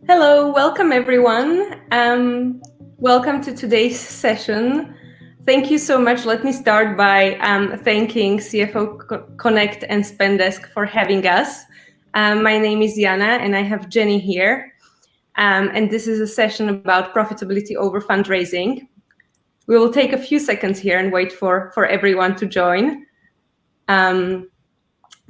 Hello, welcome everyone. Welcome to today's session. Thank you so much. Let me start by thanking CFO Connect and Spendesk for having us. My name is Jana and I have Jenny here. And this is a session about profitability over fundraising. We will take a few seconds here and wait for everyone to join.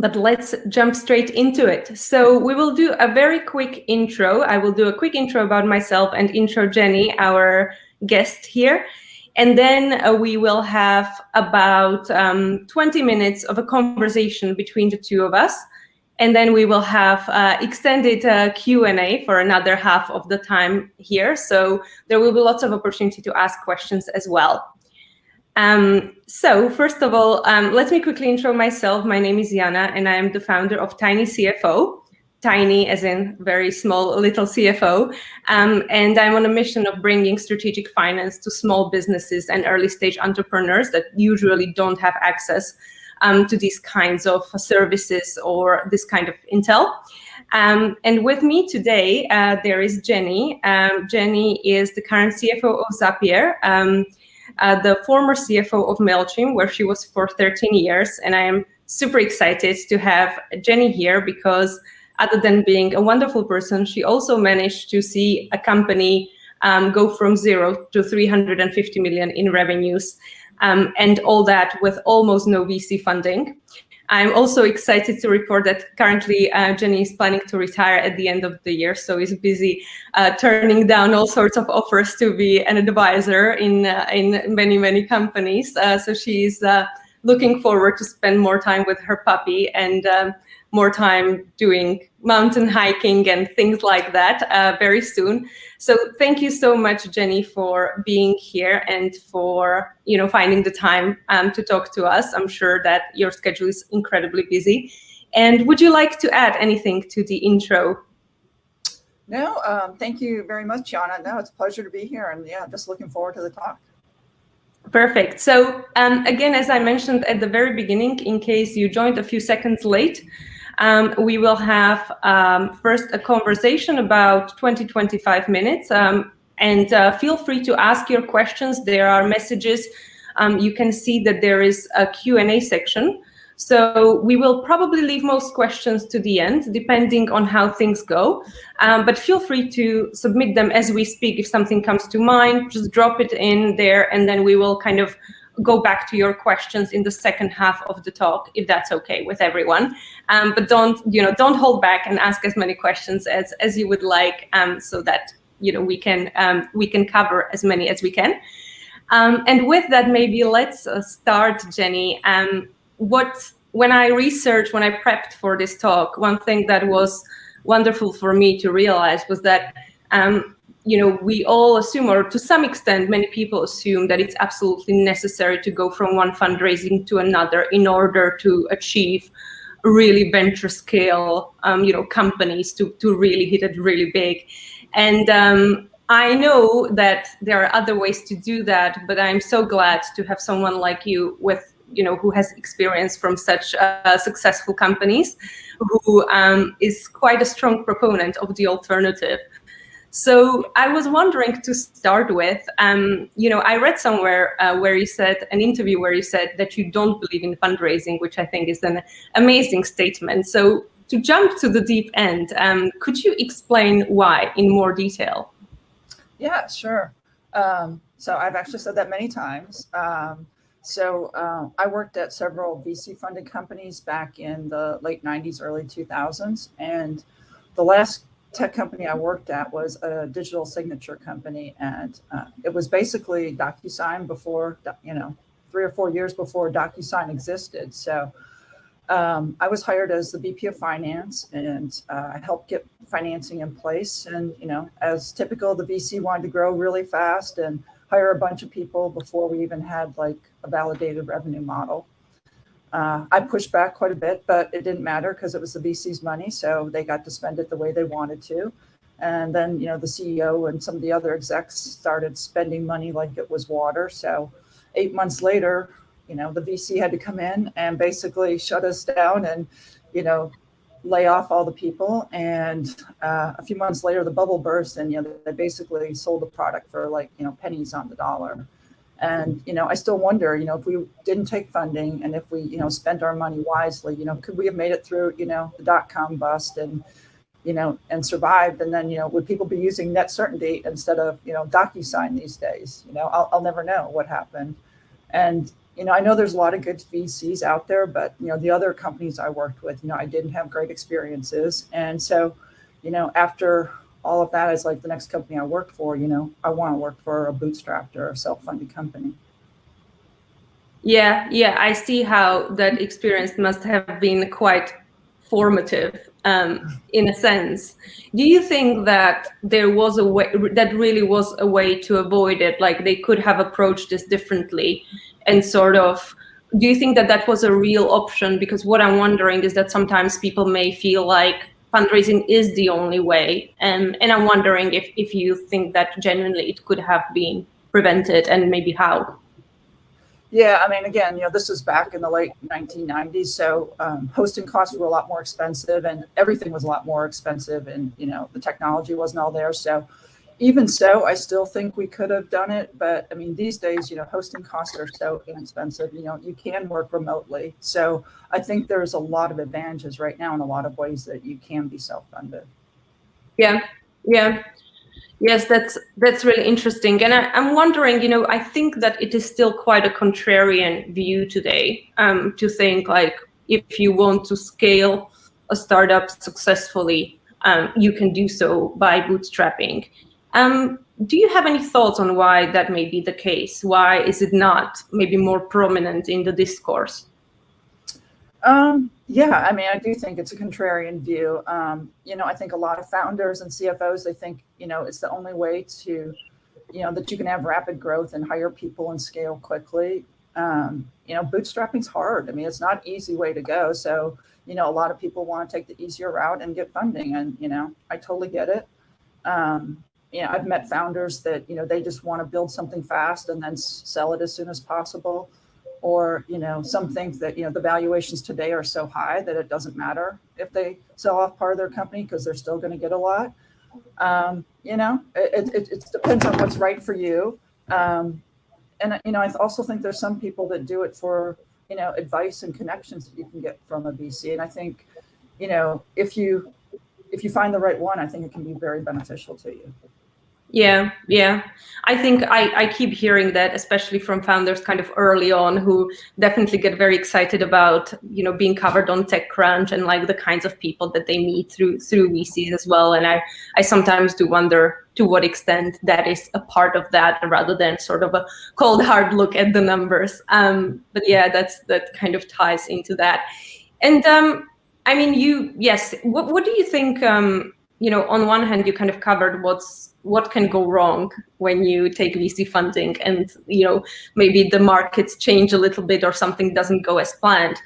But let's jump straight into it. So we will do a very quick intro. I will do a quick intro about myself and intro Jenny, our guest here. And then we will have about 20 minutes of a conversation between the two of us. And then we will have extended Q&A for another half of the time here. So there will be lots of opportunity to ask questions as well. So first of all, let me quickly intro myself. My name is Jana and I am the founder of Tiny CFO, tiny as in very small little CFO. And I'm on a mission of bringing strategic finance to small businesses and early stage entrepreneurs that usually don't have access to these kinds of services or this kind of intel. And with me today, there is Jenny. Jenny is the current CFO of Zapier. The former CFO of MailChimp, where she was for 13 years. And I am super excited to have Jenny here because other than being a wonderful person, she also managed to see a company go from 0 to 350 million in revenues, and all that with almost no VC funding. I'm also excited to report that currently Jenny is planning to retire at the end of the year, so is busy turning down all sorts of offers to be an advisor in many companies. So she's looking forward to spend more time with her puppy and more time doing mountain hiking and things like that very soon. So thank you so much, Jenny, for being here and for finding the time to talk to us. I'm sure that your schedule is incredibly busy. And would you like to add anything to the intro? No, thank you very much, Jana. No, it's a pleasure to be here, and yeah, just looking forward to the talk. Perfect. So again, as I mentioned at the very beginning, in case you joined a few seconds late, we will have first a conversation about 20-25 minutes, and feel free to ask your questions. There are messages. You can see that there is a Q&A section. So we will probably leave most questions to the end, depending on how things go. But feel free to submit them as we speak. If something comes to mind, just drop it in there, and then we will kind of go back to your questions in the second half of the talk, if that's okay with everyone. But don't hold back and ask as many questions as you would like, so that we can cover as many as we can. And with that, maybe let's start, Jenny. When I prepped for this talk, one thing that was wonderful for me to realize was that we all assume, or to some extent, many people assume that it's absolutely necessary to go from one fundraising to another in order to achieve really venture scale, companies to really hit it really big. And I know that there are other ways to do that, but I'm so glad to have someone like you with, who has experience from such successful companies, who is quite a strong proponent of the alternative. So I was wondering to start with, I read somewhere where you said, an interview where you said that you don't believe in fundraising, which I think is an amazing statement. So to jump to the deep end, could you explain why in more detail? Yeah, sure. So I've actually said that many times. I worked at several VC-funded companies back in the late 90s, early 2000s. And the last tech company I worked at was a digital signature company. And it was basically DocuSign before, 3 or 4 years before DocuSign existed. So I was hired as the VP of Finance, and I helped get financing in place. And, as typical, the VC wanted to grow really fast and hire a bunch of people before we even had like a validated revenue model. I pushed back quite a bit, but it didn't matter because it was the VC's money. So they got to spend it the way they wanted to. And then, the CEO and some of the other execs started spending money like it was water. So 8 months later, the VC had to come in and basically shut us down and, lay off all the people. And a few months later, the bubble burst, and they basically sold the product for like pennies on the dollar. And I still wonder, if we didn't take funding and if we spent our money wisely, could we have made it through the .com bust and and survived? And then would people be using net certainty instead of DocuSign these days? I'll never know what happened. And I know there's a lot of good VCs out there, but the other companies I worked with, I didn't have great experiences. And so after all of that, is like the next company I work for, I want to work for a bootstrapped or a self-funded company. Yeah, I see how that experience must have been quite formative in a sense. Do you think that there was a way, that really was a way to avoid it? Like they could have approached this differently and sort of, do you think that that was a real option? Because what I'm wondering is that sometimes people may feel like fundraising is the only way. And I'm wondering if you think that genuinely it could have been prevented and maybe how. Yeah, I mean, again, this is back in the late 1990s. So hosting costs were a lot more expensive and everything was a lot more expensive. And, the technology wasn't all there. So even so, I still think we could have done it. But I mean, these days, hosting costs are so inexpensive. You can work remotely. So I think there's a lot of advantages right now in a lot of ways that you can be self-funded. Yeah. Yes, that's really interesting. And I'm wondering, I think that it is still quite a contrarian view today to think like if you want to scale a startup successfully, you can do so by bootstrapping. Do you have any thoughts on why that may be the case? Why is it not maybe more prominent in the discourse? Yeah, I mean, I do think it's a contrarian view. I think a lot of founders and CFOs, they think, it's the only way to, that you can have rapid growth and hire people and scale quickly. Bootstrapping's hard. I mean, it's not an easy way to go. So, a lot of people want to take the easier route and get funding. And, I totally get it. I've met founders that, they just want to build something fast and then sell it as soon as possible. Or, some think that, the valuations today are so high that it doesn't matter if they sell off part of their company because they're still going to get a lot. It depends on what's right for you. And, I also think there's some people that do it for, advice and connections that you can get from a VC. And I think, if you find the right one, I think it can be very beneficial to you. Yeah. I think I keep hearing that, especially from founders kind of early on who definitely get very excited about, being covered on TechCrunch and like the kinds of people that they meet through VCs as well. And I sometimes do wonder to what extent that is a part of that rather than sort of a cold hard look at the numbers. But yeah, that kind of ties into that. And I mean, what do you think, on one hand, you kind of covered what can go wrong when you take VC funding and, maybe the markets change a little bit or something doesn't go as planned.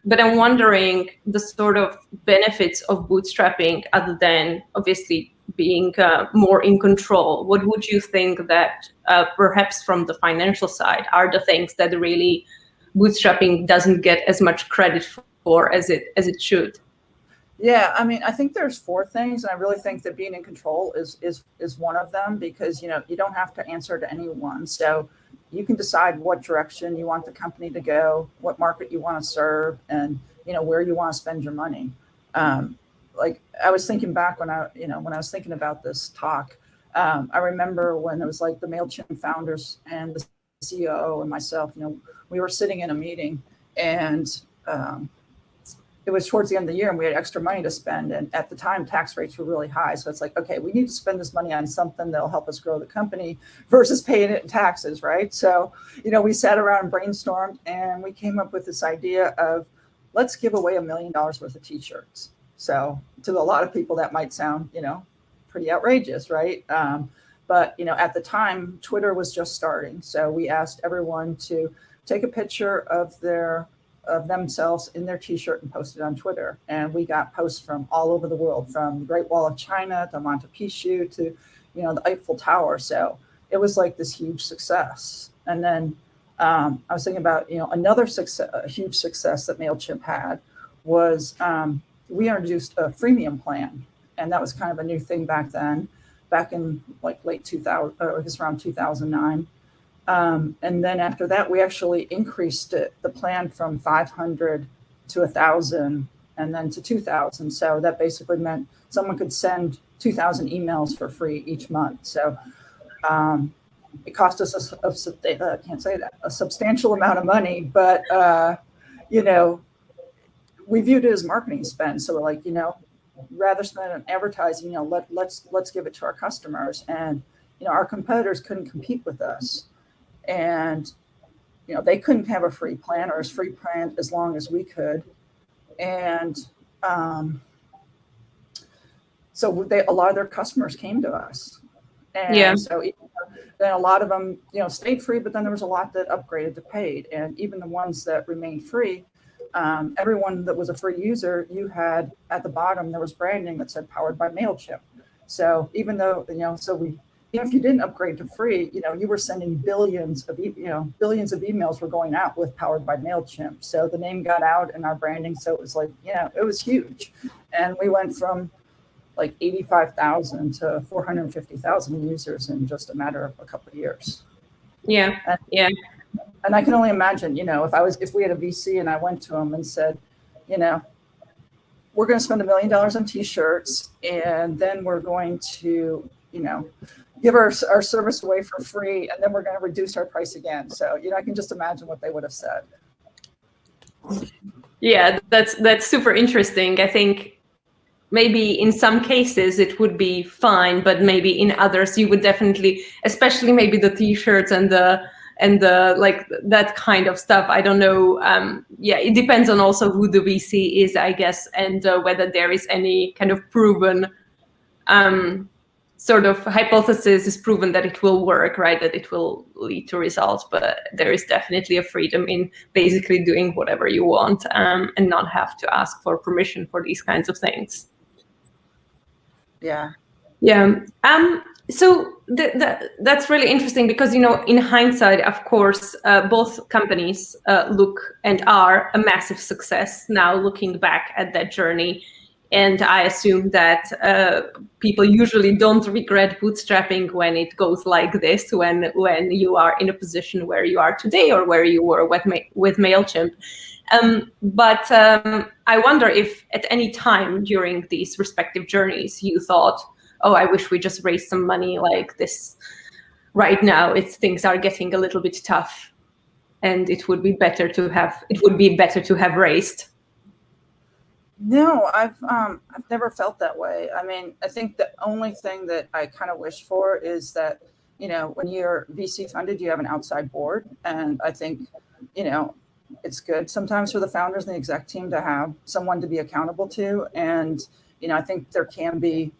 But I'm wondering the sort of benefits of bootstrapping other than obviously being more in control. What would you think that perhaps from the financial side are the things that really bootstrapping doesn't get as much credit for as it should? Yeah, I mean, I think there's 4 things, and I really think that being in control is one of them because you don't have to answer to anyone, so you can decide what direction you want the company to go, what market you want to serve, and where you want to spend your money. Like I was thinking back when I was thinking about this talk, I remember when it was like the MailChimp founders and the CEO and myself, we were sitting in a meeting and. It was towards the end of the year and we had extra money to spend. And at the time, tax rates were really high. So it's like, okay, we need to spend this money on something that'll help us grow the company versus paying it in taxes, right? So, we sat around and brainstormed and we came up with this idea of let's give away $1 million worth of t-shirts. So to a lot of people that might sound, pretty outrageous, right? But, at the time, Twitter was just starting. So we asked everyone to take a picture of themselves in their t-shirt and post it on Twitter. And we got posts from all over the world, from the Great Wall of China to Machu Picchu to, the Eiffel Tower. So it was like this huge success. And then I was thinking about, another huge success that MailChimp had was we introduced a freemium plan, and that was kind of a new thing back then, back in like late 2000, or just around 2009. And then after that, we actually increased the plan from 500 to 1,000 and then to 2,000. So that basically meant someone could send 2,000 emails for free each month. So it cost us I can't say that, a substantial amount of money, but you know, we viewed it as marketing spend. So we're like, you know, rather spend on advertising, you know, let's give it to our customers. And you know, our competitors couldn't compete with us, and you know, they couldn't have a free plan or a free plan as long as we could. And so a lot of their customers came to us, and so then a lot of them, you know, stayed free, but then there was a lot that upgraded to paid. And even the ones that remained free, everyone that was a free user, you had at the bottom, there was branding that said powered by MailChimp. So even though, you know, so we, you know, if you didn't upgrade to free, you know, you were sending billions of emails were going out with powered by MailChimp. So the name got out and our branding. So it was like, you know, it was huge. And we went from like 85,000 to 450,000 users in just a matter of a couple of years. Yeah. And I can only imagine, you know, if we had a VC and I went to them and said, you know, we're going to spend $1 million on t-shirts, and then we're going to, you know, give our service away for free, and then we're going to reduce our price again. So, you know, I can just imagine what they would have said. Yeah, that's super interesting. I think maybe in some cases it would be fine, but maybe in others you would definitely, especially maybe the t-shirts and the like that kind of stuff. I don't know. Yeah, it depends on also who the VC is, I guess, and whether there is any kind of proven sort of hypothesis is proven that it will work, right? That it will lead to results. But there is definitely a freedom in basically doing whatever you want and not have to ask for permission for these kinds of things. Yeah. So that's really interesting because, you know, in hindsight, of course, both companies look and are a massive success now looking back at that journey. And I assume that people usually don't regret bootstrapping when it goes like this, when you are in a position where you are today or where you were with MailChimp. But I wonder if at any time during these respective journeys you thought, oh, I wish we just raised some money like this right now. Things are getting a little bit tough, and it would be better to have raised. No, I've never felt that way. I mean, I think the only thing that I kind of wish for is that, you know, when you're VC funded, you have an outside board, and I think, you know, it's good sometimes for the founders and the exec team to have someone to be accountable to. And, you know, I think there can be,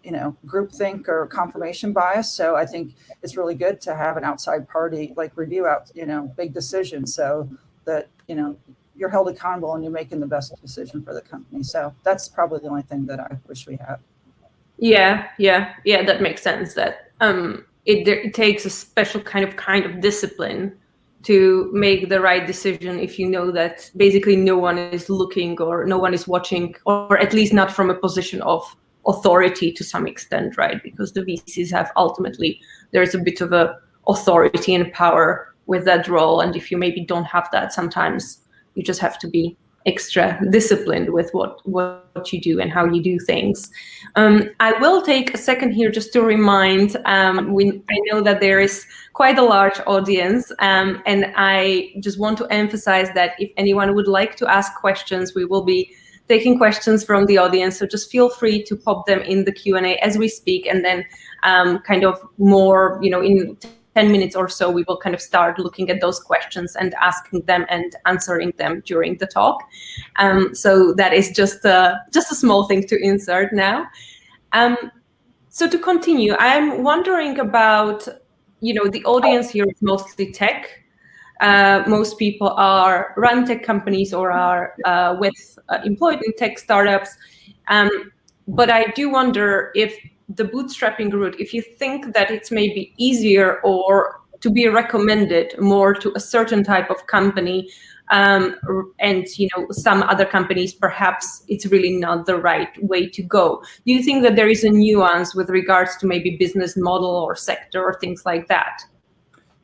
you know, groupthink or confirmation bias. So I think it's really good to have an outside party like review out, you know, big decisions so that, you know, you're held accountable and you're making the best decision for the company. So that's probably the only thing that I wish we had. Yeah, that makes sense. That it takes a special kind of discipline to make the right decision if you know that basically no one is looking or no one is watching, or at least not from a position of authority to some extent, right? Because the VCs have ultimately, there's a bit of a authority and power with that role. And if you maybe don't have that, sometimes you just have to be extra disciplined with what you do and how you do things. I will take a second here just to remind, I know that there is quite a large audience, and I just want to emphasize that if anyone would like to ask questions, we will be taking questions from the audience. So just feel free to pop them in the Q&A as we speak, and then kind of more, you know, in 10 minutes or so, we will kind of start looking at those questions and asking them and answering them during the talk. So that is just a small thing to insert now. So to continue, I'm wondering about, you know, the audience here is mostly tech. Most people run tech companies or are employed in tech startups. But I do wonder if the bootstrapping route, if you think that it's maybe easier or to be recommended more to a certain type of company and some other companies, perhaps it's really not the right way to go. Do you think that there is a nuance with regards to maybe business model or sector or things like that?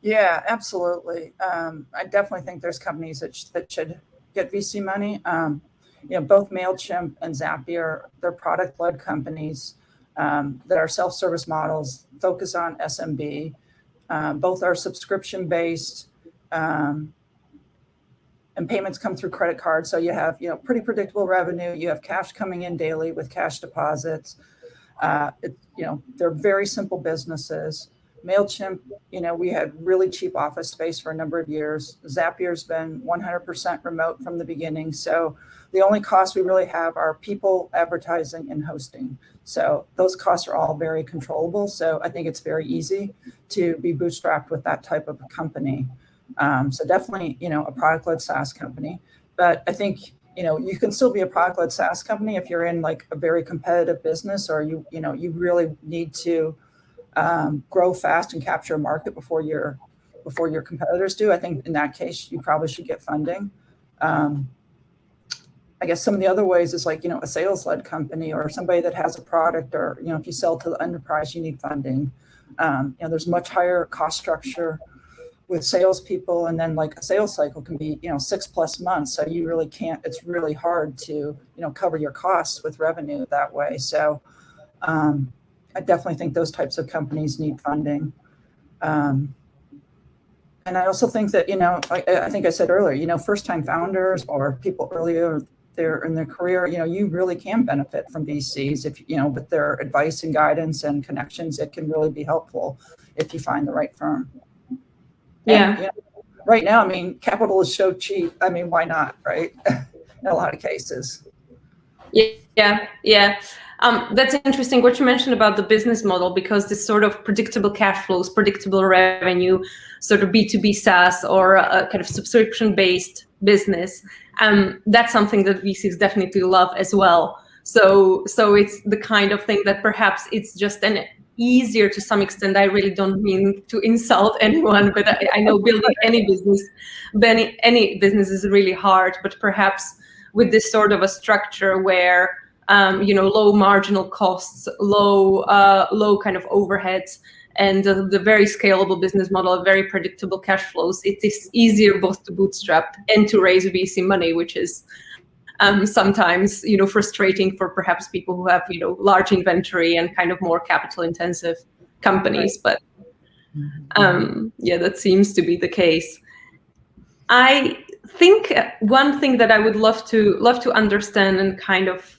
Yeah, absolutely. I definitely think there's companies that should get VC money. Both MailChimp and Zapier, they're product-led companies that are self-service models, focus on SMB. Both are subscription-based, and payments come through credit card. So you have, pretty predictable revenue. You have cash coming in daily with cash deposits. They're very simple businesses. MailChimp, we had really cheap office space for a number of years. Zapier's been 100% remote from the beginning. So the only costs we really have are people, advertising, and hosting. So those costs are all very controllable. So I think it's very easy to be bootstrapped with that type of a company. So definitely, a product-led SaaS company. But I think, you can still be a product-led SaaS company if you're in like a very competitive business, or you really need to grow fast and capture a market before your competitors do. I think in that case, you probably should get funding. I guess some of the other ways is like, a sales-led company or somebody that has a product, or, if you sell to the enterprise, you need funding. There's much higher cost structure with salespeople, and then like a sales cycle can be, 6+ months. So you really can't, it's really hard to, cover your costs with revenue that way. So I definitely think those types of companies need funding. And I also think that, I think I said earlier, first-time founders or people earlier in their career, you really can benefit from VCs if, with their advice and guidance and connections. It can really be helpful if you find the right firm. Yeah. And, right now, capital is so cheap. Why not, right? In a lot of cases. Yeah. That's interesting what you mentioned about the business model, because this sort of predictable cash flows, predictable revenue, sort of B2B SaaS or a kind of subscription-based business, that's something that VCs definitely love as well. So it's the kind of thing that perhaps it's just an easier to some extent. I really don't mean to insult anyone, but I know building any business is really hard, but perhaps with this sort of a structure where low marginal costs, low kind of overheads, and the very scalable business model, very predictable cash flows, it is easier both to bootstrap and to raise VC money, which is sometimes frustrating for perhaps people who have large inventory and kind of more capital intensive companies. But that seems to be the case. I think one thing that I would love to understand and kind of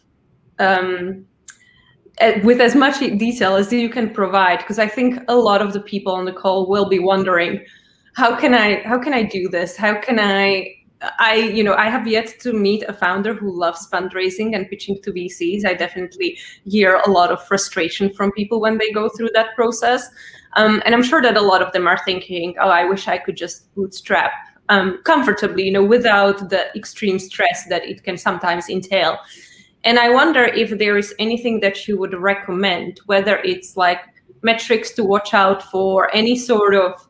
with as much detail as you can provide, because I think a lot of the people on the call will be wondering, how can I do this? How can I have yet to meet a founder who loves fundraising and pitching to VCs. I definitely hear a lot of frustration from people when they go through that process. And I'm sure that a lot of them are thinking, oh, I wish I could just bootstrap comfortably, without the extreme stress that it can sometimes entail. And I wonder if there is anything that you would recommend, whether it's like metrics to watch out for, any sort of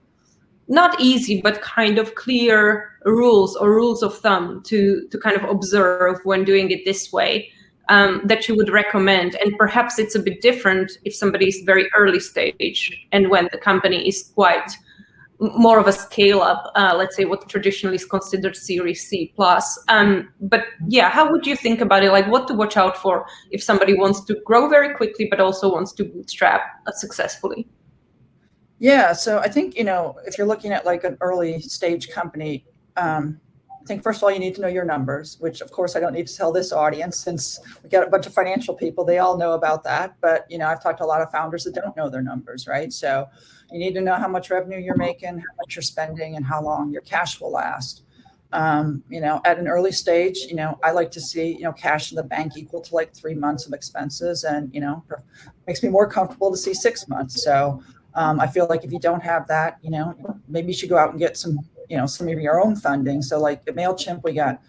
not easy, but kind of clear rules or rules of thumb to kind of observe when doing it this way, that you would recommend. And perhaps it's a bit different if somebody is very early stage and when the company is quite more of a scale up, let's say what traditionally is considered Series C plus. But yeah, how would you think about it? Like what to watch out for if somebody wants to grow very quickly, but also wants to bootstrap successfully? Yeah, so I think, if you're looking at like an early stage company, I think first of all, you need to know your numbers, which of course I don't need to tell this audience since we got a bunch of financial people, they all know about that. But, I've talked to a lot of founders that don't know their numbers, right? So you need to know how much revenue you're making, how much you're spending, and how long your cash will last. At an early stage, I like to see, cash in the bank equal to like 3 months of expenses, and, makes me more comfortable to see 6 months. So I feel like if you don't have that, maybe you should go out and get some of your own funding. So like at MailChimp, we got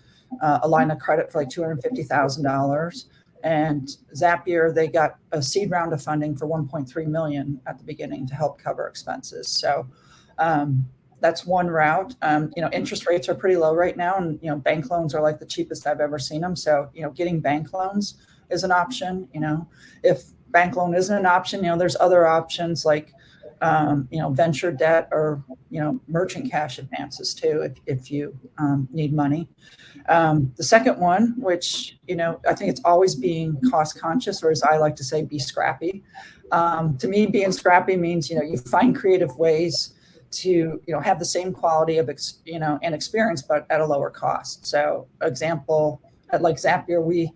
a line of credit for like $250,000. And Zapier, they got a seed round of funding for $1.3 million at the beginning to help cover expenses. So, that's one route. Interest rates are pretty low right now, and bank loans are like the cheapest I've ever seen them. So getting bank loans is an option. If bank loan isn't an option, there's other options like venture debt or merchant cash advances too if you need money. The second one, which I think it's always being cost conscious, or as I like to say, be scrappy. To me, being scrappy means you find creative ways to have the same quality of and experience, but at a lower cost. So, example, at like Zapier, we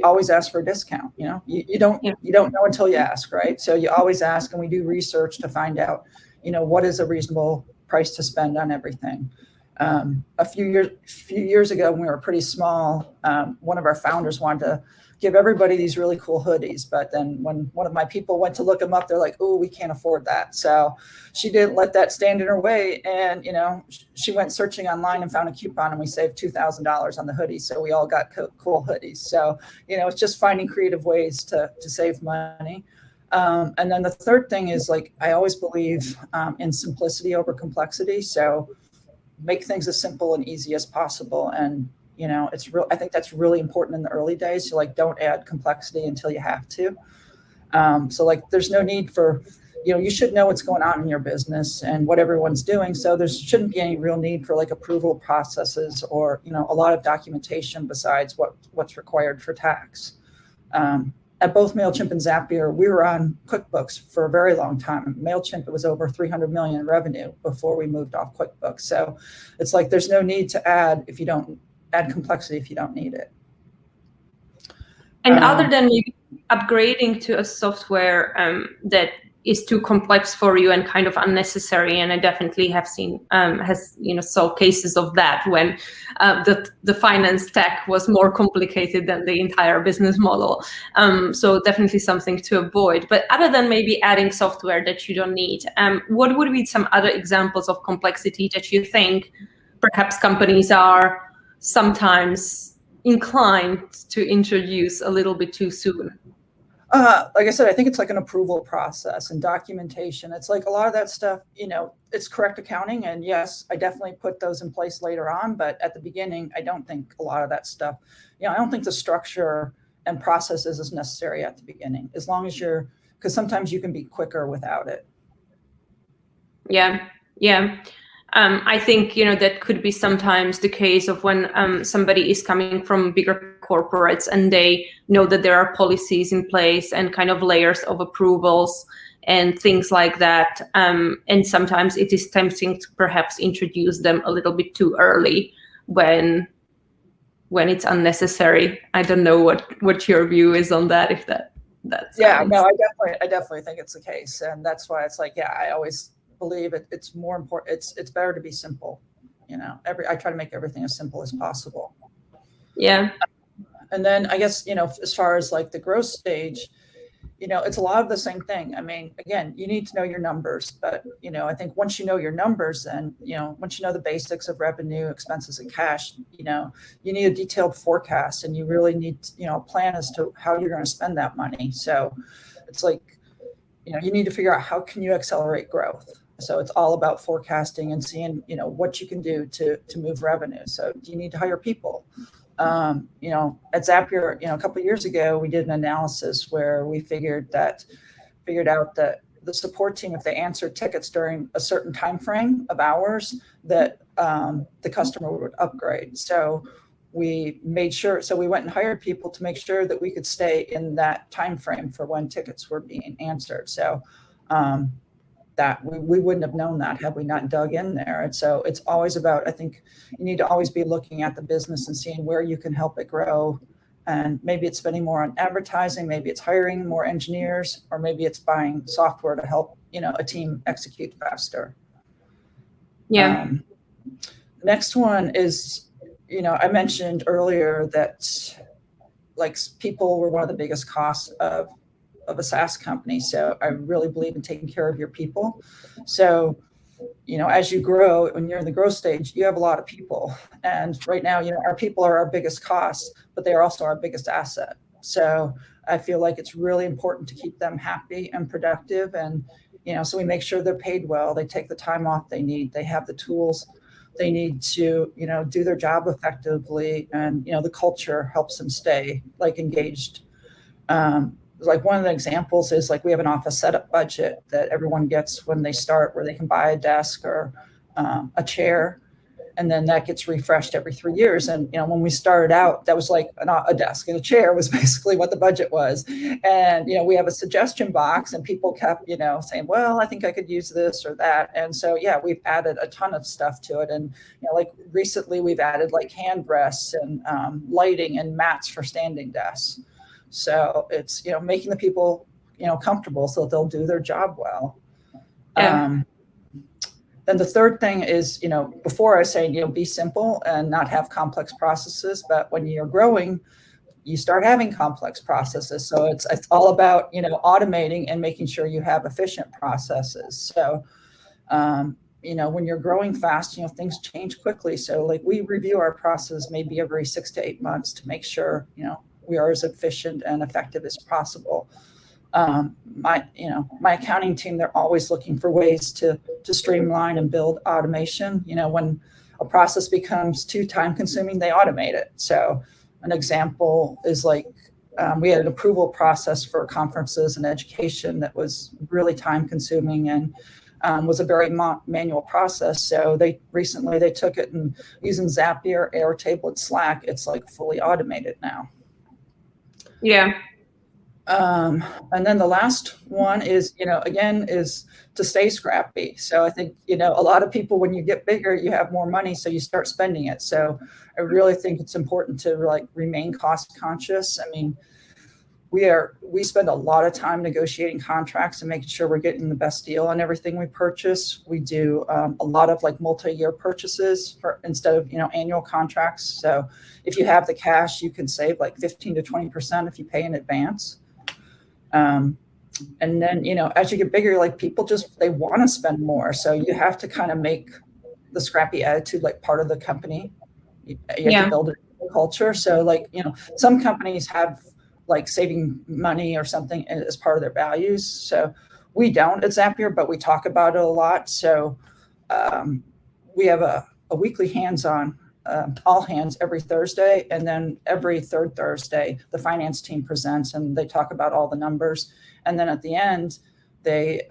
always ask for a discount. You don't know until you ask, right? So you always ask, and we do research to find out what is a reasonable price to spend on everything. A few years ago, when we were pretty small, one of our founders wanted to give everybody these really cool hoodies. But then when one of my people went to look them up, they're like, oh, we can't afford that. So she didn't let that stand in her way. And, she went searching online and found a coupon, and we saved $2,000 on the hoodie. So we all got cool hoodies. So, it's just finding creative ways to save money. And then the third thing is, like, I always believe in simplicity over complexity. So make things as simple and easy as possible. And I think that's really important in the early days. So don't add complexity until you have to. So there's no need for, you should know what's going on in your business and what everyone's doing. So there shouldn't be any real need for approval processes or, a lot of documentation besides what's required for tax. At both MailChimp and Zapier, we were on QuickBooks for a very long time. MailChimp, it was over 300 million in revenue before we moved off QuickBooks. So it's there's no need to add complexity if you don't need it. And other than maybe upgrading to a software that is too complex for you and kind of unnecessary, and I definitely have seen saw cases of that when the finance tech was more complicated than the entire business model. So definitely something to avoid. But other than maybe adding software that you don't need, what would be some other examples of complexity that you think perhaps companies are sometimes inclined to introduce a little bit too soon? Like I said, I think it's an approval process and documentation. It's a lot of that stuff, it's correct accounting. And yes, I definitely put those in place later on. But at the beginning, I don't think a lot of that stuff, I don't think the structure and processes is necessary at the beginning, as long as because sometimes you can be quicker without it. Yeah. I think, that could be sometimes the case of when somebody is coming from bigger corporates and they know that there are policies in place and kind of layers of approvals and things like that. And sometimes it is tempting to perhaps introduce them a little bit too early when it's unnecessary. I don't know what your view is on that, if that's no, I definitely think it's the case. And that's why it's I always believe it's more important. It's better to be simple. I try to make everything as simple as possible. Yeah. And then I guess, as far as the growth stage, it's a lot of the same thing. I mean, again, you need to know your numbers, but, I think once you know your numbers and, once you know the basics of revenue, expenses, and cash, you need a detailed forecast, and you really need, a plan as to how you're going to spend that money. So it's you need to figure out how can you accelerate growth. So it's all about forecasting and seeing, what you can do to move revenue. So do you need to hire people? At Zapier, a couple of years ago, we did an analysis where we figured out that the support team, if they answered tickets during a certain time frame of hours, that the customer would upgrade. So we made sure. So we went and hired people to make sure that we could stay in that time frame for when tickets were being answered. So that we wouldn't have known that had we not dug in there. And so it's always about, I think you need to always be looking at the business and seeing where you can help it grow. And maybe it's spending more on advertising, maybe it's hiring more engineers, or maybe it's buying software to help, a team execute faster. Yeah. Next one is, I mentioned earlier that people were one of the biggest costs of a SaaS company. So I really believe in taking care of your people. So, as you grow, when you're in the growth stage, you have a lot of people. And right now, our people are our biggest cost, but they are also our biggest asset. So I feel like it's really important to keep them happy and productive. And, so we make sure they're paid well, they take the time off they need, they have the tools they need to, do their job effectively, and, the culture helps them stay like engaged. Like one of the examples is like we have an office setup budget that everyone gets when they start, where they can buy a desk or a chair, and then that gets refreshed every 3 years. And when we started out, that was like a desk and a chair was basically what the budget was. And we have a suggestion box, and people kept saying, well, I think I could use this or that. And so we've added a ton of stuff to it. And like recently we've added like hand rests and lighting and mats for standing desks. So it's making the people comfortable so that they'll do their job well. Then the third thing is, before I was saying, be simple and not have complex processes. But when you're growing, you start having complex processes. So it's all about, automating and making sure you have efficient processes. So, when you're growing fast, things change quickly. So like we review our process maybe every 6 to 8 months to make sure, we are as efficient and effective as possible. My accounting team, they're always looking for ways to streamline and build automation. When a process becomes too time consuming, they automate it. So an example is like, we had an approval process for conferences and education that was really time consuming and was a very manual process. So they took it, and using Zapier, Airtable, and Slack, it's like fully automated now. Yeah. And then the last one is, again, is to stay scrappy. So I think, a lot of people, when you get bigger, you have more money, so you start spending it. So I really think it's important to like remain cost conscious. I mean, we spend a lot of time negotiating contracts and making sure we're getting the best deal on everything we purchase. We do a lot of like multi-year purchases instead of annual contracts. So if you have the cash, you can save like 15 to 20% if you pay in advance. And then as you get bigger, like people they want to spend more. So you have to kind of make the scrappy attitude like part of the company. You have to build a culture. So like some companies have like saving money or something as part of their values. So we don't at Zapier, but we talk about it a lot. So we have a weekly hands-on, all hands every Thursday. And then every third Thursday, the finance team presents and they talk about all the numbers. And then at the end, they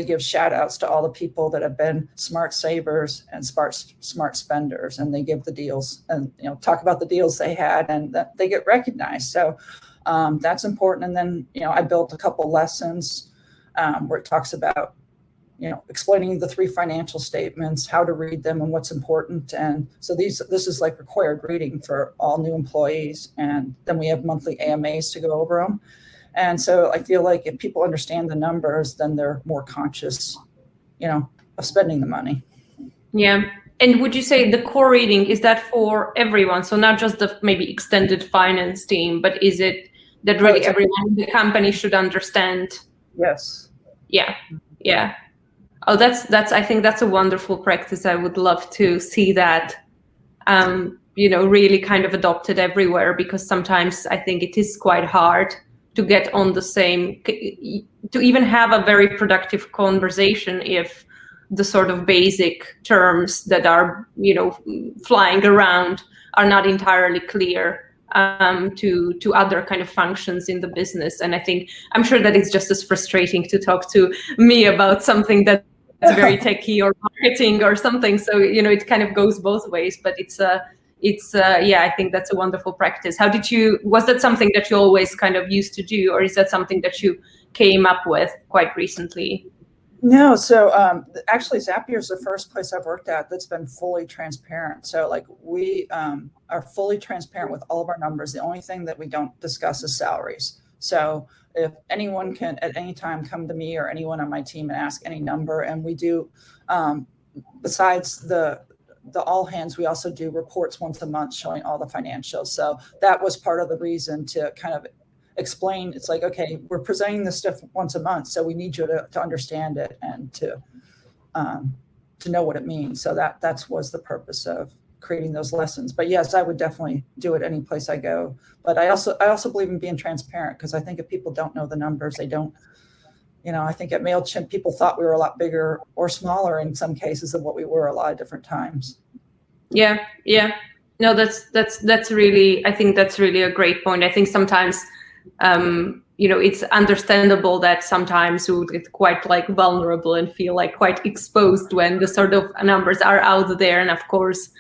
give shout outs to all the people that have been smart savers and smart spenders, and they give the deals and talk about the deals they had, and that they get recognized. So that's important. And then I built a couple lessons where it talks about explaining the 3 financial statements, how to read them, and what's important. And so this is like required reading for all new employees. And then we have monthly AMAs to go over them. And so I feel like if people understand the numbers, then they're more conscious, of spending the money. Yeah. And would you say the core reading, is that for everyone? So not just the maybe extended finance team, but is it that really everyone in the company should understand? Yes. Yeah. Yeah. Oh, I think that's a wonderful practice. I would love to see that, really kind of adopted everywhere, because sometimes I think it is quite hard to get on the same, to even have a very productive conversation if the sort of basic terms that are, flying around are not entirely clear to other kind of functions in the business. And I'm sure that it's just as frustrating to talk to me about something that's very techy or marketing or something. So, it kind of goes both ways, but I think that's a wonderful practice. Was that something that you always kind of used to do, or is that something that you came up with quite recently? No, so actually Zapier is the first place I've worked at that's been fully transparent. So like we are fully transparent with all of our numbers. The only thing that we don't discuss is salaries. So if anyone can at any time come to me or anyone on my team and ask any number, and we do, besides the all hands, we also do reports once a month showing all the financials. So that was part of the reason to kind of explain. It's like, okay, we're presenting this stuff once a month, so we need you to understand it and to know what it means. So that was the purpose of creating those lessons. But yes, I would definitely do it any place I go. But I also believe in being transparent, because I think if people don't know the numbers, they don't I think at MailChimp, people thought we were a lot bigger or smaller in some cases than what we were a lot of different times. Yeah. No, that's really, I think that's really a great point. I think sometimes, it's understandable that sometimes we would get quite like vulnerable and feel like quite exposed when the sort of numbers are out there. And of course,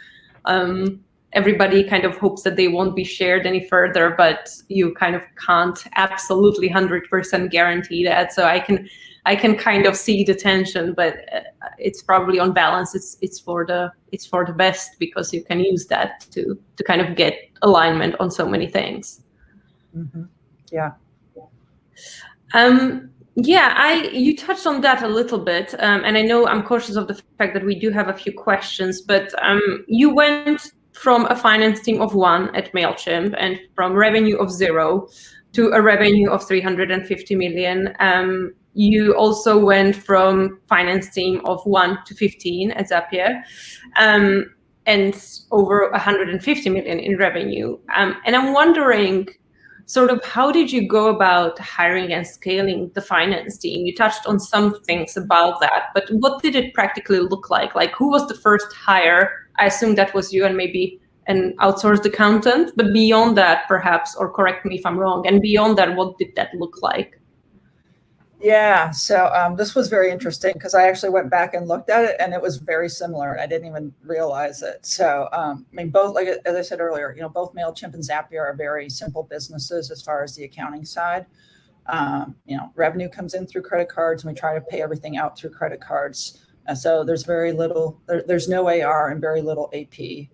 everybody kind of hopes that they won't be shared any further, but you kind of can't absolutely 100% guarantee that. So I can kind of see the tension, but it's probably on balance. It's for the best, because you can use that to kind of get alignment on so many things. Mm-hmm. Yeah. You touched on that a little bit, and I know I'm cautious of the fact that we do have a few questions, but you went from a finance team of 1 at MailChimp and from revenue of 0 to a revenue of 350 million. You also went from finance team of 1 to 15 at Zapier, and over 150 million in revenue. And I'm wondering, sort of, how did you go about hiring and scaling the finance team? You touched on some things about that, but what did it practically look like? Like, who was the first hire? I assume that was you and maybe an outsourced accountant, but beyond that, perhaps, or correct me if I'm wrong, and beyond that, what did that look like? Yeah, so this was very interesting because I actually went back and looked at it, and it was very similar. I didn't even realize it. So, both, like as I said earlier, both MailChimp and Zapier are very simple businesses as far as the accounting side. Revenue comes in through credit cards, and we try to pay everything out through credit cards. So there's very little, there's no AR and very little AP.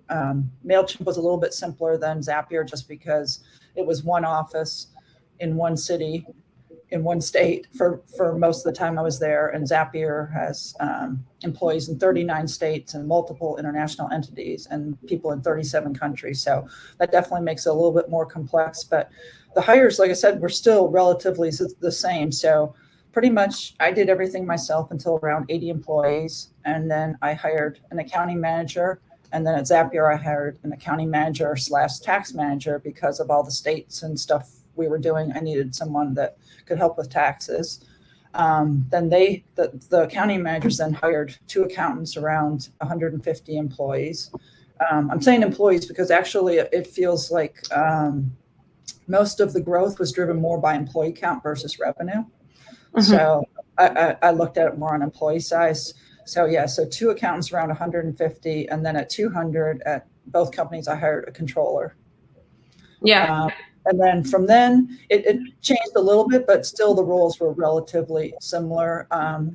MailChimp was a little bit simpler than Zapier just because it was one office in one city, in one state for most of the time I was there. And Zapier has employees in 39 states and multiple international entities and people in 37 countries. So that definitely makes it a little bit more complex. But the hires, like I said, were still relatively the same. So pretty much I did everything myself until around 80 employees. And then I hired an accounting manager. And then at Zapier, I hired an accounting manager / tax manager because of all the states and stuff we were doing. I needed someone that could help with taxes. Then the accounting managers then hired 2 accountants, around 150 employees. I'm saying employees because actually it feels like most of the growth was driven more by employee count versus revenue. Mm-hmm. So I looked at it more on employee size. So 2 accountants, around 150, and then at 200 at both companies, I hired a controller. Yeah. And then from then, it changed a little bit, but still the roles were relatively similar.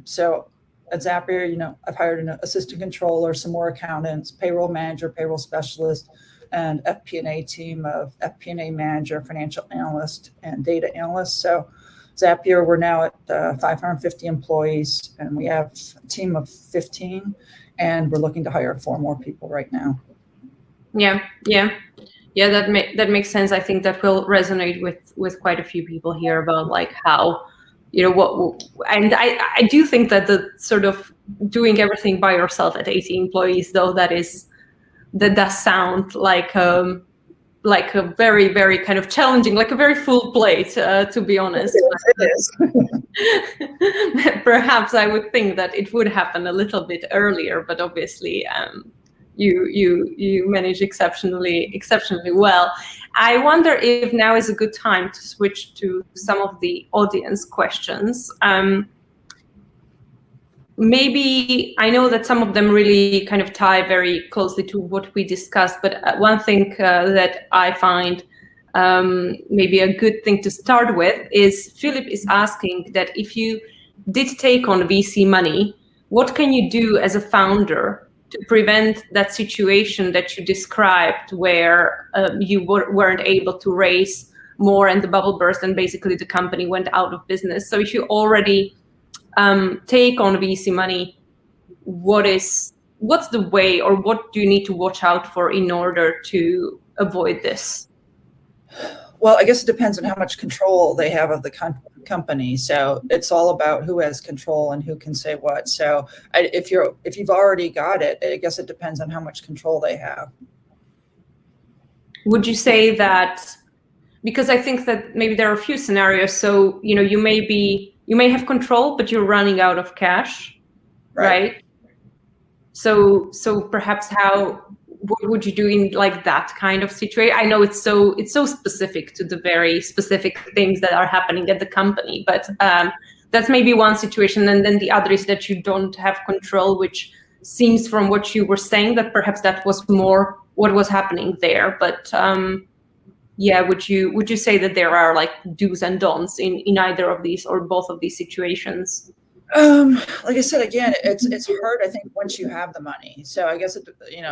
So at Zapier, I've hired an assistant controller, some more accountants, payroll manager, payroll specialist, and FP&A team of FP&A manager, financial analyst, and data analyst. So Zapier, we're now at 550 employees, and we have a team of 15, and we're looking to hire 4 more people right now. Yeah, that makes sense. I think that will resonate with quite a few people here about like how, and I do think that the sort of doing everything by yourself at 80 employees, though, that does sound like a very, very kind of challenging, like a very full plate, to be honest. It is. Perhaps I would think that it would happen a little bit earlier, but obviously, you manage exceptionally well. I wonder if now is a good time to switch to some of the audience questions. Maybe I know that some of them really kind of tie very closely to what we discussed, but one thing that I find maybe a good thing to start with is Philip is asking that if you did take on VC money, what can you do as a founder to prevent that situation that you described where you weren't able to raise more and the bubble burst and basically the company went out of business? So if you already take on VC money, what's the way, or what do you need to watch out for in order to avoid this? Well, I guess it depends on how much control they have of the company. So it's all about who has control and who can say what. So if you've already got it, I guess it depends on how much control they have. Would you say that, because I think that maybe there are a few scenarios. So, you may be you may have control, but you're running out of cash, right? So perhaps what would you do in like that kind of situation? I know it's so specific to the very specific things that are happening at the company, but that's maybe one situation. And then the other is that you don't have control, which seems from what you were saying that perhaps that was more what was happening there. But yeah, would you say that there are like do's and don'ts in either of these or both of these situations? Like I said, again, it's hard, I think, once you have the money. So I guess,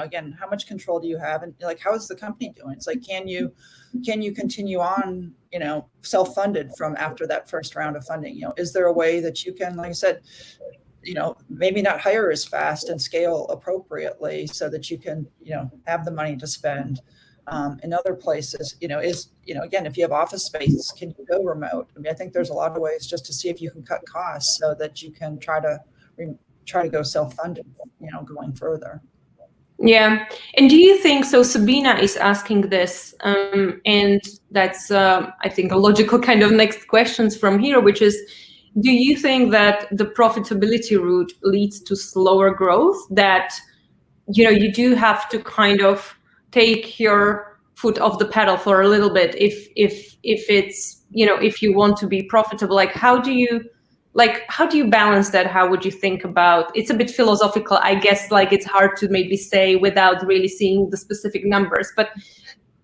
again, how much control do you have? And like, how is the company doing? It's like, can you continue on, self-funded from after that first round of funding? Is there a way that you can, like I said, maybe not hire as fast and scale appropriately so that you can, have the money to spend in other places, again, if you have office space, can you go remote? I mean, I think there's a lot of ways just to see if you can cut costs so that you can try to go self-funded, going further. Yeah. And do you think, so Sabina is asking this, and that's, I think, a logical kind of next questions from here, which is, do you think that the profitability route leads to slower growth, that, you do have to kind of take your foot off the pedal for a little bit if it's, if you want to be profitable? Like, how do you balance that? How would you think about, it's a bit philosophical, I guess, like it's hard to maybe say without really seeing the specific numbers, but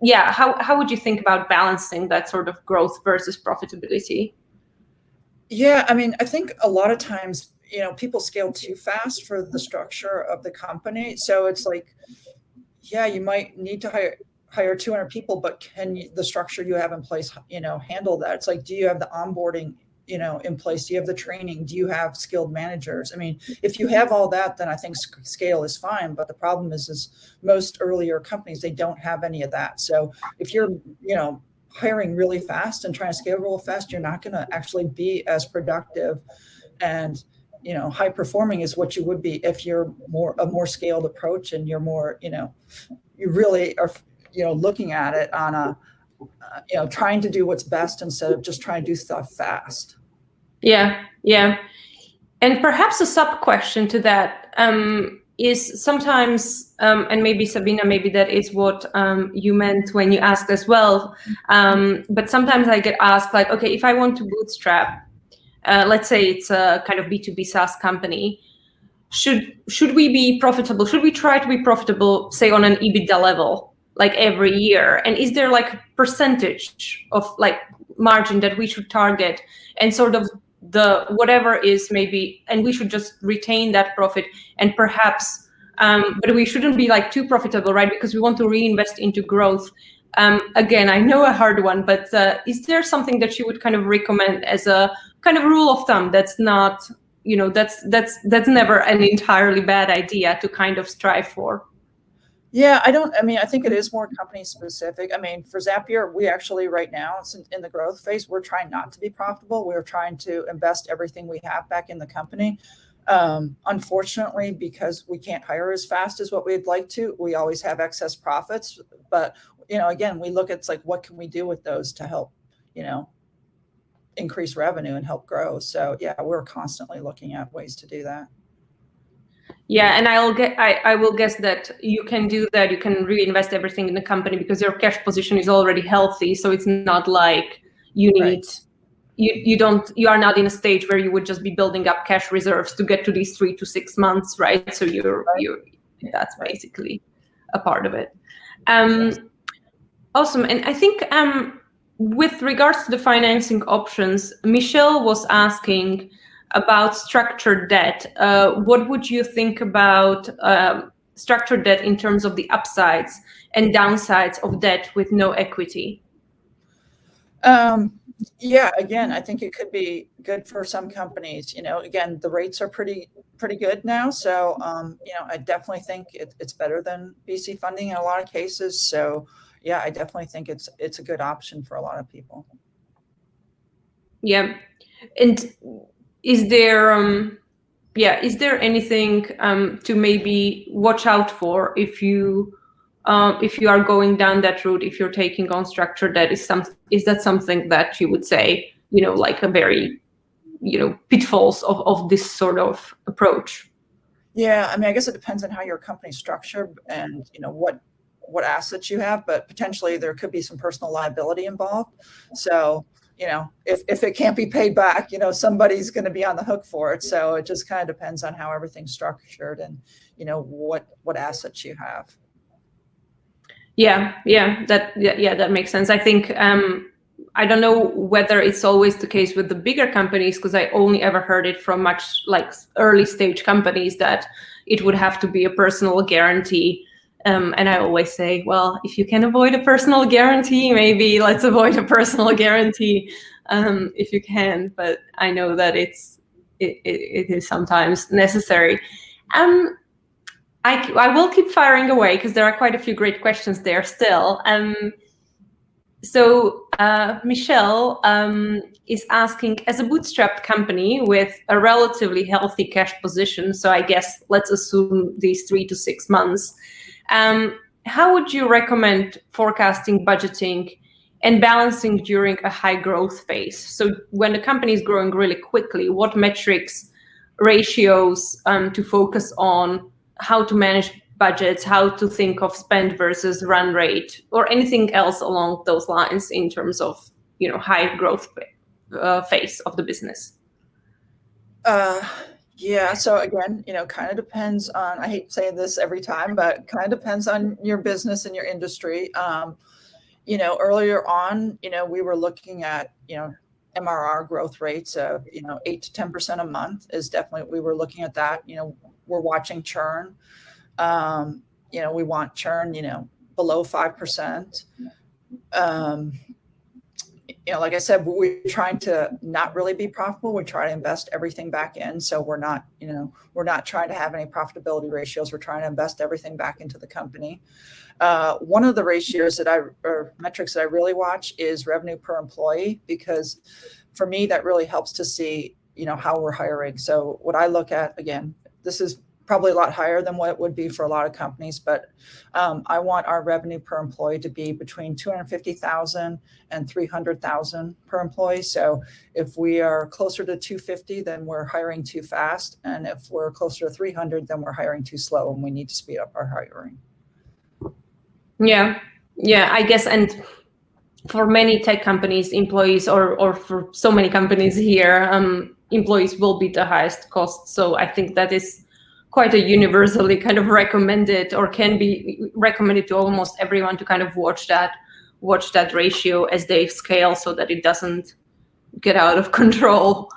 yeah, how would you think about balancing that sort of growth versus profitability? Yeah, I mean, I think a lot of times, people scale too fast for the structure of the company. So it's like, yeah, you might need to hire 200 people, but the structure you have in place, handle that? It's like, do you have the onboarding, in place? Do you have the training? Do you have skilled managers? I mean, if you have all that, then I think scale is fine. But the problem is most earlier companies, they don't have any of that. So if you're, hiring really fast and trying to scale real fast, you're not going to actually be as productive and, high performing is what you would be if you're a more scaled approach and you're more, you really are, looking at it on a, trying to do what's best instead of just trying to do stuff fast. Yeah. And perhaps a sub question to that is sometimes, and maybe Sabina, maybe that is what you meant when you asked as well. But sometimes I get asked like, okay, if I want to bootstrap, let's say it's a kind of B2B SaaS company, should we be profitable? Should we try to be profitable, say on an EBITDA level, like every year? And is there like a percentage of like margin that we should target, and sort of the whatever is maybe, and we should just retain that profit and perhaps, but we shouldn't be like too profitable, right? Because we want to reinvest into growth. Again, I know a hard one, but is there something that you would kind of recommend as a kind of rule of thumb that's not, that's never an entirely bad idea to kind of strive for? Yeah, I think it is more company specific. I mean, for Zapier, we actually right now, it's in the growth phase, we're trying not to be profitable. We're trying to invest everything we have back in the company. Unfortunately, because we can't hire as fast as what we'd like to, we always have excess profits. But, again, we look at, it's like, what can we do with those to help, increase revenue and help grow? So yeah, we're constantly looking at ways to do that. Yeah, and I will guess that you can do that. You can reinvest everything in the company because your cash position is already healthy. So it's not like you need, you are not in a stage where you would just be building up cash reserves to get to these 3 to 6 months, right? So that's basically a part of it. Awesome. And I think with regards to the financing options, Michelle was asking about structured debt. What would you think about structured debt in terms of the upsides and downsides of debt with no equity? Yeah, again, I think it could be good for some companies. Again, the rates are pretty good now. So, I definitely think it's better than VC funding in a lot of cases. So yeah, I definitely think it's a good option for a lot of people. Yeah. And is there anything to maybe watch out for if you are going down that route, if you're taking on structured debt? Is that something that you would say, like a very pitfalls of this sort of approach? Yeah, I mean, I guess it depends on how your company's structured and what assets you have, but potentially there could be some personal liability involved. So, if it can't be paid back, somebody's going to be on the hook for it. So it just kind of depends on how everything's structured and, what assets you have. Yeah, that makes sense. I think I don't know whether it's always the case with the bigger companies, because I only ever heard it from much like early stage companies that it would have to be a personal guarantee. And I always say, well, if you can avoid a personal guarantee, maybe let's avoid a personal guarantee if you can. But I know that it is sometimes necessary. I will keep firing away because there are quite a few great questions there still. So Michelle is asking, as a bootstrapped company with a relatively healthy cash position, so I guess let's assume these 3 to 6 months, how would you recommend forecasting, budgeting, and balancing during a high growth phase? So when the company is growing really quickly, what metrics, ratios to focus on, how to manage budgets, how to think of spend versus run rate, or anything else along those lines in terms of high growth phase of the business? Yeah, so again, kind of depends on, I hate saying this every time, but kind of depends on your business and your industry. Earlier on, we were looking at, MRR growth rates of, 8 to 10% a month is definitely, we were looking at that. We're watching churn. We want churn, below 5%. Like I said, we're trying to not really be profitable. We try to invest everything back in. So we're not trying to have any profitability ratios. We're trying to invest everything back into the company. One of the ratios or metrics that I really watch is revenue per employee, because for me, that really helps to see, how we're hiring. So what I look at, again, this is probably a lot higher than what it would be for a lot of companies, but I want our revenue per employee to be between 250,000 and 300,000 per employee. So if we are closer to 250, then we're hiring too fast. And if we're closer to 300, then we're hiring too slow and we need to speed up our hiring. Yeah, I guess. And for many tech companies, employees, or for so many companies here, employees will be the highest cost. So I think that is quite a universally kind of recommended, or can be recommended to almost everyone, to kind of watch that ratio as they scale, so that it doesn't get out of control.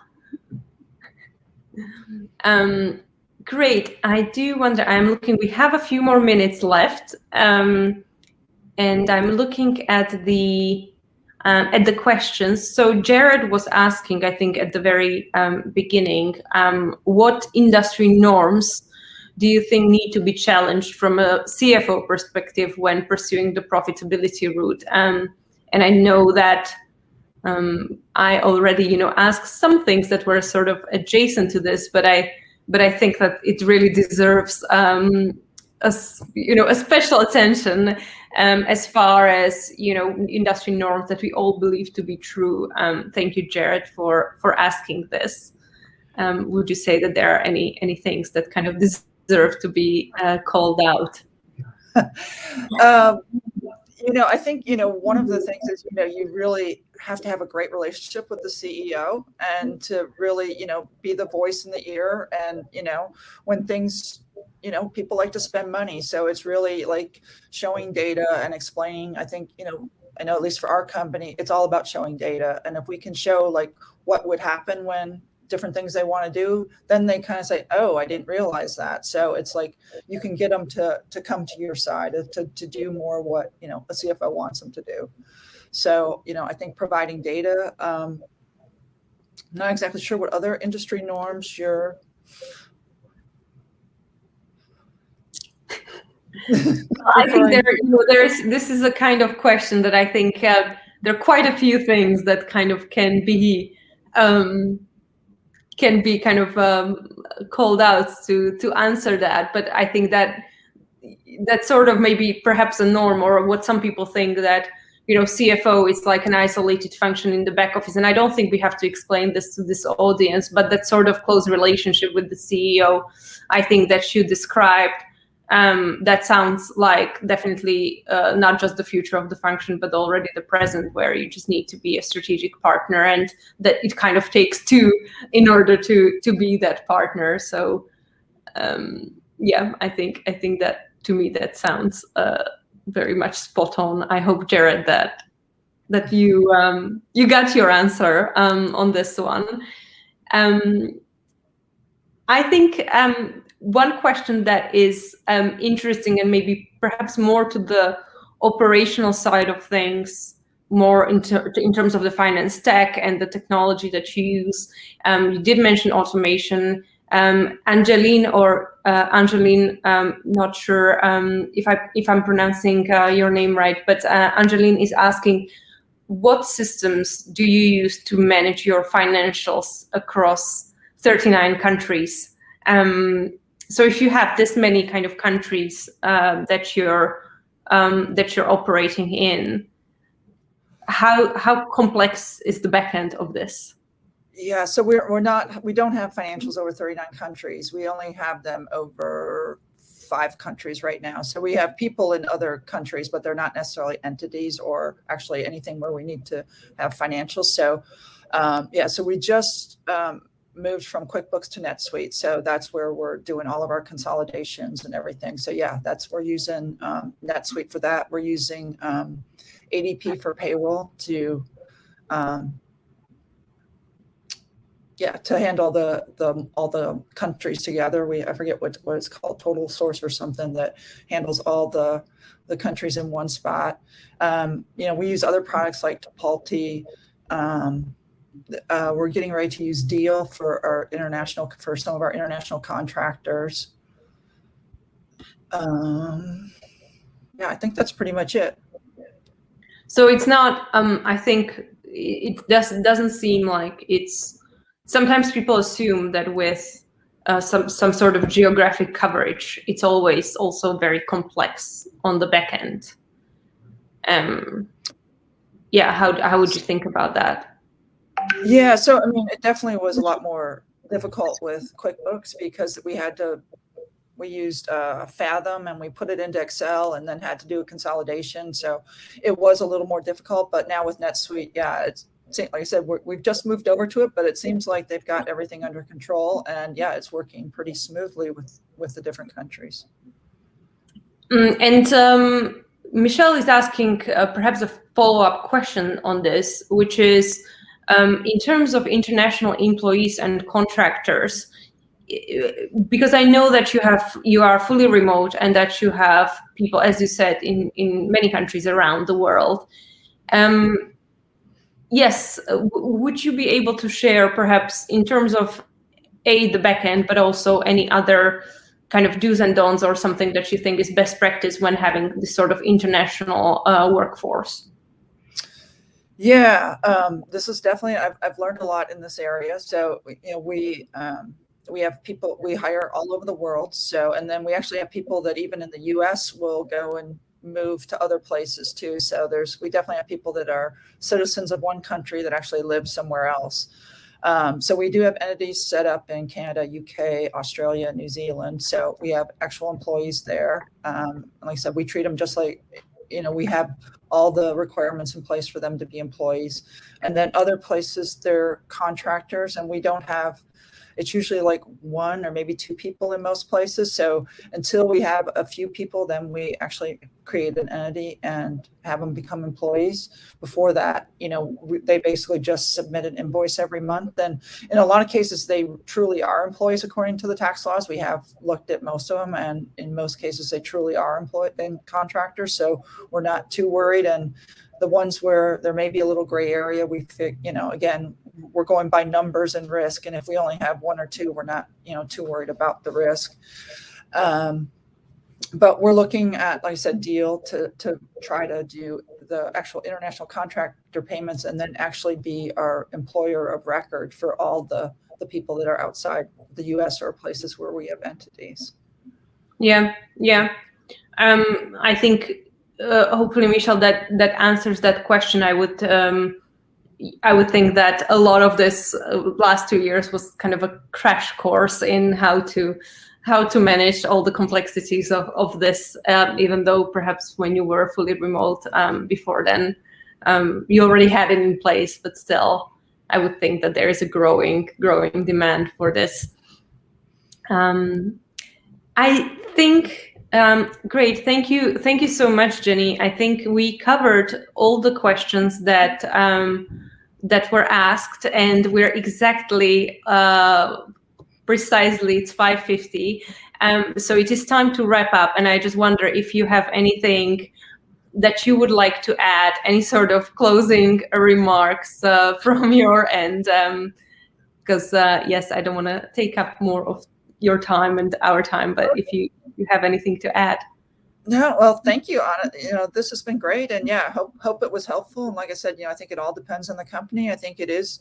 Great. I do wonder, we have a few more minutes left, and I'm looking at the questions. So Jared was asking, I think at the very beginning, what industry norms do you think need to be challenged from a CFO perspective when pursuing the profitability route? And I know that I already, asked some things that were sort of adjacent to this, but I think that it really deserves a special attention as far as industry norms that we all believe to be true. Thank you, Jared, for asking this. Would you say that there are any things that kind of deserve to be called out? I think, one of the things is, you really have to have a great relationship with the CEO and to really, be the voice in the ear. And, when things, people like to spend money. So it's really like showing data and explaining. I think, I know at least for our company, it's all about showing data. And if we can show like what would happen when different things they want to do, then they kind of say, oh, I didn't realize that. So it's like you can get them to come to your side, to do more what a CFO wants them to do. So I think providing data. Not exactly sure what other industry norms you're. I think this is a kind of question that I think there are quite a few things that kind of can be kind of called out to answer that. But I think that sort of maybe perhaps a norm, or what some people think, that CFO is like an isolated function in the back office. And I don't think we have to explain this to this audience, but that sort of close relationship with the CEO, I think that you described, that sounds like definitely not just the future of the function, but already the present, where you just need to be a strategic partner, and that it kind of takes two in order to be that partner. So I think that, to me, that sounds very much spot on. I hope, Jared, that you got your answer on this one. I think one question that is interesting, and maybe perhaps more to the operational side of things, more in terms of the finance tech and the technology that you use. You did mention automation. Angeline, not sure if I'm pronouncing your name right, but Angeline is asking, what systems do you use to manage your financials across 39 countries? So if you have this many kind of countries that you're operating in, how complex is the back end of this? Yeah, so we don't have financials over 39 countries. We only have them over 5 countries right now. So we have people in other countries, but they're not necessarily entities or actually anything where we need to have financials. So so we just moved from QuickBooks to NetSuite. So that's where we're doing all of our consolidations and everything. So we're using NetSuite for that. We're using ADP for payroll to handle all the countries together. I forget what it's called, Total Source or something, that handles all the countries in one spot. We use other products like Tapalti. We're getting ready to use Deal for some of our international contractors. I think that's pretty much it. So it's not. I think it doesn't seem like it's. Sometimes people assume that with some sort of geographic coverage, it's always also very complex on the back end. How would you think about that? Yeah, so I mean, it definitely was a lot more difficult with QuickBooks because we used Fathom and we put it into Excel and then had to do a consolidation. So it was a little more difficult, but now with NetSuite, it's like I said, we've just moved over to it, but it seems like they've got everything under control, and it's working pretty smoothly with the different countries. And Michelle is asking perhaps a follow-up question on this, which is in terms of international employees and contractors, because I know that you are fully remote and that you have people, as you said, in many countries around the world. Yes, would you be able to share perhaps in terms of the back end, but also any other kind of do's and don'ts or something that you think is best practice when having this sort of international workforce? Yeah, this is definitely, I've learned a lot in this area. So, we have people we hire all over the world. So, and then we actually have people that even in the US will go and move to other places too. So we definitely have people that are citizens of one country that actually live somewhere else. So we do have entities set up in Canada, UK, Australia, New Zealand. So we have actual employees there. Like I said, we treat them just like, we have all the requirements in place for them to be employees. And then other places, they're contractors, and we don't have, it's usually like 1 or maybe 2 people in most places. So until we have a few people, then we actually create an entity and have them become employees. Before that, they basically just submit an invoice every month. And in a lot of cases, they truly are employees according to the tax laws. We have looked at most of them, and in most cases, they truly are employed and contractors. So we're not too worried. And the ones where there may be a little gray area, we think, again, we're going by numbers and risk. And if we only have 1 or 2, we're not, too worried about the risk. But we're looking at, like I said, Deal to try to do the actual international contractor payments and then actually be our employer of record for all the people that are outside the US or places where we have entities. Yeah. I think hopefully, Michelle, that answers that question. I would think that a lot of this last 2 years was kind of a crash course in how to manage all the complexities of this, even though perhaps when you were fully remote before then, you already had it in place, but still, I would think that there is a growing demand for this. I think, great, thank you so much, Jenny. I think we covered all the questions that were asked, and we're exactly precisely, it's 5:50. So it is time to wrap up, and I just wonder if you have anything that you would like to add, any sort of closing remarks from your end, because yes, I don't want to take up more of your time and our time, but if you have anything to add. No, well, thank you, Anna. This has been great, and yeah, hope it was helpful. And like I said, I think it all depends on the company. I think it is,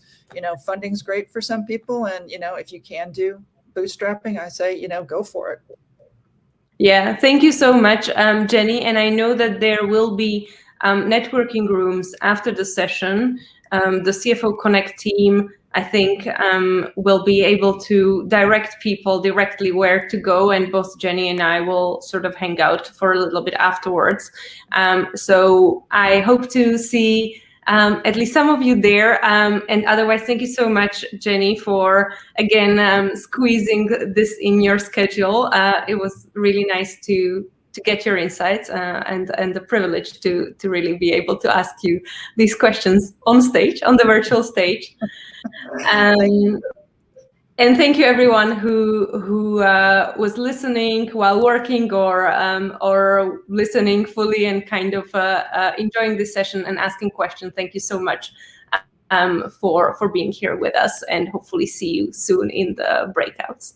funding's great for some people, and if you can do bootstrapping, I say, go for it. Yeah, thank you so much, Jenny. And I know that there will be networking rooms after the session. The CFO Connect team, I think, will be able to direct people directly where to go, and both Jenny and I will sort of hang out for a little bit afterwards. So I hope to see at least some of you there, and otherwise, thank you so much, Jenny, for again squeezing this in your schedule. It was really nice to get your insights, and the privilege to really be able to ask you these questions on stage, on the virtual stage. And thank you everyone who was listening while working, or listening fully and kind of enjoying this session and asking questions. Thank you so much for being here with us, and hopefully see you soon in the breakouts.